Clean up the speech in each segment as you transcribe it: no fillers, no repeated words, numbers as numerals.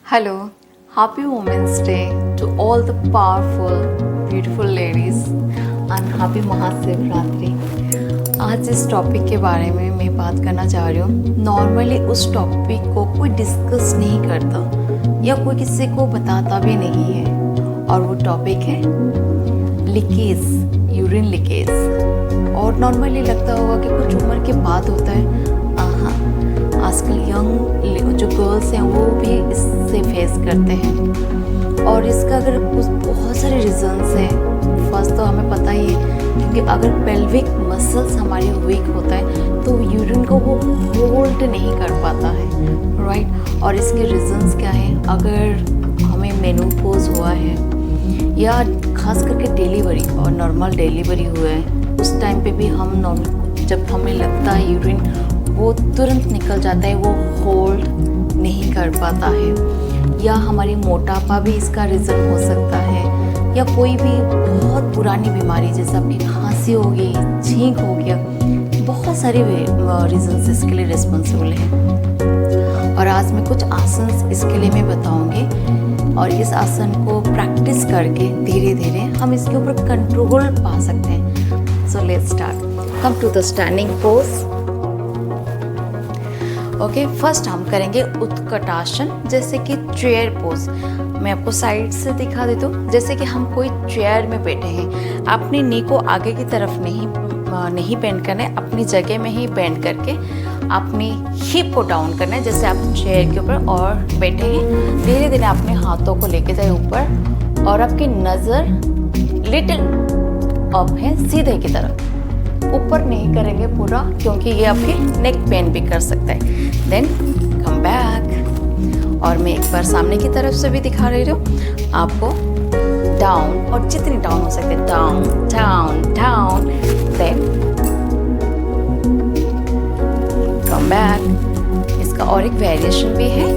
Hello, happy Women's Day to all the powerful, beautiful ladies and happy Mahashivratri. आज इस topic के बारे में मैं बात करना चाह रही हूँ। नॉर्मली उस टॉपिक को कोई डिस्कस नहीं करता या कोई किसी को बताता भी नहीं है, और वो टॉपिक है लीकेज, यूरिन लीकेज। और नॉर्मली लगता होगा कि कुछ उम्र के बाद होता है। आजकल यंग जो गर्ल्स हैं वो भी इससे फेस करते हैं, और इसका अगर कुछ बहुत सारे रीजंस हैं। फर्स्ट तो हमें पता ही है, क्योंकि अगर पेल्विक मसल्स हमारे वीक होता है तो यूरिन को वो होल्ड नहीं कर पाता है, राइट। और इसके रीजंस क्या हैं? अगर हमें मेनोपॉज हुआ है या खास करके डिलीवरी और नॉर्मल डिलीवरी हुआ है, उस टाइम पे भी हम नॉर्मल जब हमें लगता है यूरिन वो तुरंत निकल जाता है, वो होल्ड नहीं कर पाता है। या हमारी मोटापा भी इसका रीज़न हो सकता है, या कोई भी बहुत पुरानी बीमारी जैसे आपकी खांसी हो गई, छींक हो गया, बहुत सारे रीजंस इसके लिए रिस्पॉन्सिबल हैं। और आज मैं कुछ आसन इसके लिए मैं बताऊंगी, और इस आसन को प्रैक्टिस करके धीरे धीरे हम इसके ऊपर कंट्रोल पा सकते हैं। So let's start. Come to the standing pose. Okay, first हम करेंगे उत्कटासन, जैसे कि चेयर पोज। मैं आपको साइड से दिखा देती हूँ। जैसे कि हम कोई चेयर में बैठे हैं, अपनी नी को आगे की तरफ नहीं बेंड करना है, अपनी जगह में ही बेंड करके अपनी हिप को डाउन करना है। जैसे आप चेयर के ऊपर और बैठे हैं, धीरे धीरे अपने हाथों को लेके जाए ऊपर, और आपकी नज़र लिटिल अप है, सीधे की तरफ, ऊपर नहीं करेंगे पूरा, क्योंकि ये आपकी नेक पेन भी कर सकता है। देन कम बैक, और मैं एक बार सामने की तरफ से भी दिखा रही हूँ आपको। डाउन, और जितनी डाउन हो सकते, down down down, then come back. इसका और एक वेरिएशन भी है।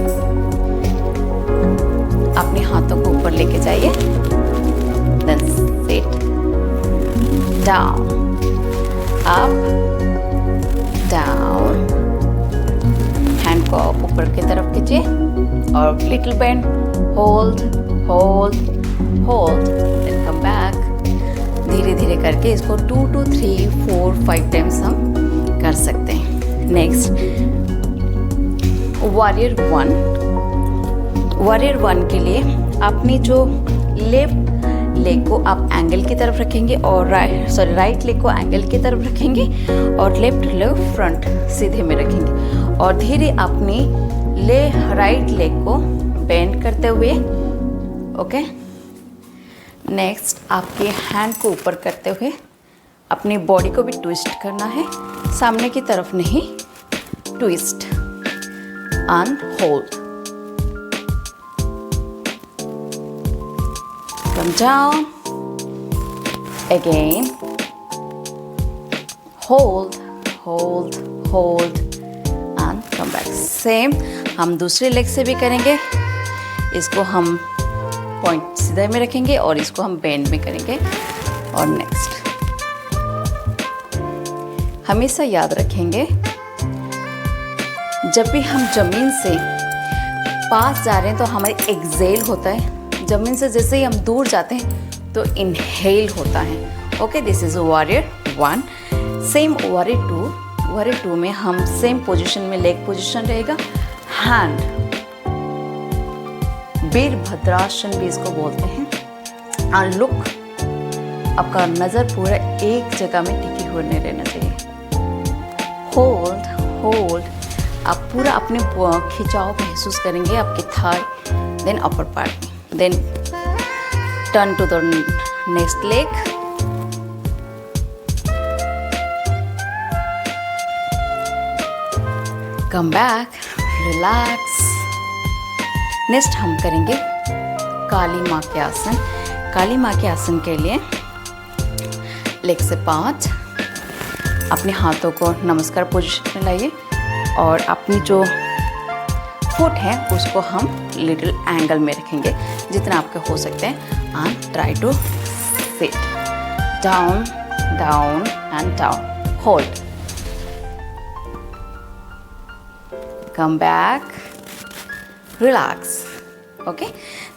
अपने हाथों को ऊपर लेके जाइए, then sit down, up down, hand को ऊपर की तरफ कीजिए, और little bend, hold hold hold, then come back. धीरे धीरे करके इसको 2 to 3 4 5 टाइम्स हम कर सकते हैं। Next warrior 1। वॉरियर 1 के लिए अपनी जो लेफ्ट लेग को आप एंगल की तरफ रखेंगे, और राइट लेग को एंगल की तरफ रखेंगे, और लेफ्ट लेग फ्रंट सीधे में रखेंगे, और धीरे अपनी राइट लेग को बेंड करते हुए। ओके, नेक्स्ट आपके हैंड को ऊपर करते हुए अपनी बॉडी को भी ट्विस्ट करना है, सामने की तरफ नहीं, twist and hold. Come down, again, hold, hold, hold, and come back. Same हम दूसरे लेग से भी करेंगे। इसको हम पॉइंट सीधे में रखेंगे, और इसको हम बेंड में करेंगे। और नेक्स्ट हमेशा याद रखेंगे, जब भी हम जमीन से पास जा रहे हैं तो हमारी एक्सहेल होता है, जमीन से जैसे ही हम दूर जाते हैं तो इनहेल होता है। Okay, this is warrior 1। Same warrior 2। Warrior 2 में हम सेम पोजीशन में लेग पोजीशन रहेगा, हैंड वीरभद्रासन भी इसको बोलते हैं। एंड लुक, आपका नज़र पूरा एक जगह में टिकी होने रहना चाहिए। होल्ड होल्ड, आप पूरा अपने खिंचाव महसूस करेंगे आपके थाई, देन अपर पार्ट में। Then turn to the next leg. Come back, relax. Next हम करेंगे काली माँ के आसन। काली माँ के आसन के लिए लेग से 5, अपने हाथों को नमस्कार पोजीशन में लाइए, और अपनी जो फुट है उसको हम लिटिल एंगल में रखेंगे, जितना आपके हो सकते हैं। And try to sit down down and down, hold, come back, relax, okay,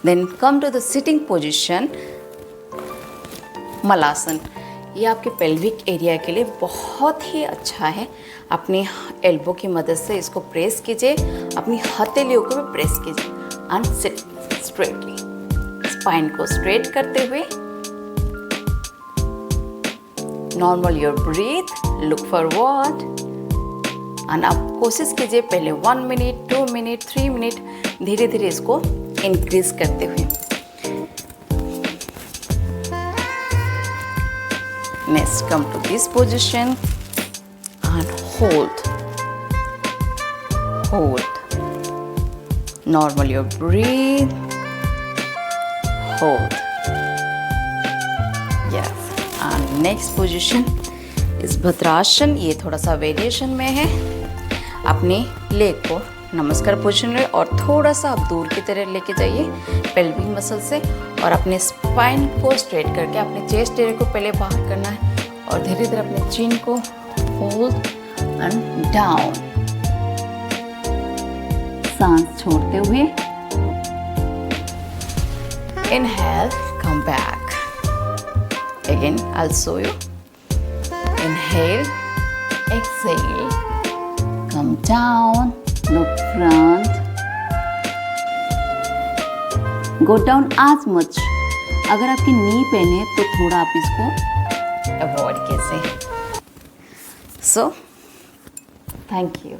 then come to the sitting position, malasana. ये आपके पेल्विक एरिया के लिए बहुत ही अच्छा है। अपनी एल्बो की मदद से इसको प्रेस कीजिए, अपनी हथेलियों को भी प्रेस कीजिए एंड सिट स्ट्रेटली। स्पाइन को स्ट्रेट करते हुए normal your breathe, look forward and आप कोशिश कीजिए पहले 1 मिनट, 2 मिनट, 3 मिनट, धीरे धीरे इसको इंक्रीज करते हुए। Next come to this position and hold normal your breath, hold, yes. And next position इस भद्रासन, ये थोड़ा सा वेरिएशन में है। अपने लेग को नमस्कार पोजीशन में और थोड़ा सा आप दूर की तरह लेके जाइए पेल्विक मसल से, और अपने स्पाइन को स्ट्रेट करके अपने चेस्ट एरिया को पहले बाहर करना है और धीरे धीरे अपने चिन को होल्ड एंड डाउन। सांस छोड़ते हुए inhale, come back again, I will show you. Inhale, exhale, come down, look front, go down as much। अगर आपकी नी पेन है तो थोड़ा आप इसको अवॉइड कीजिए। So, thank you।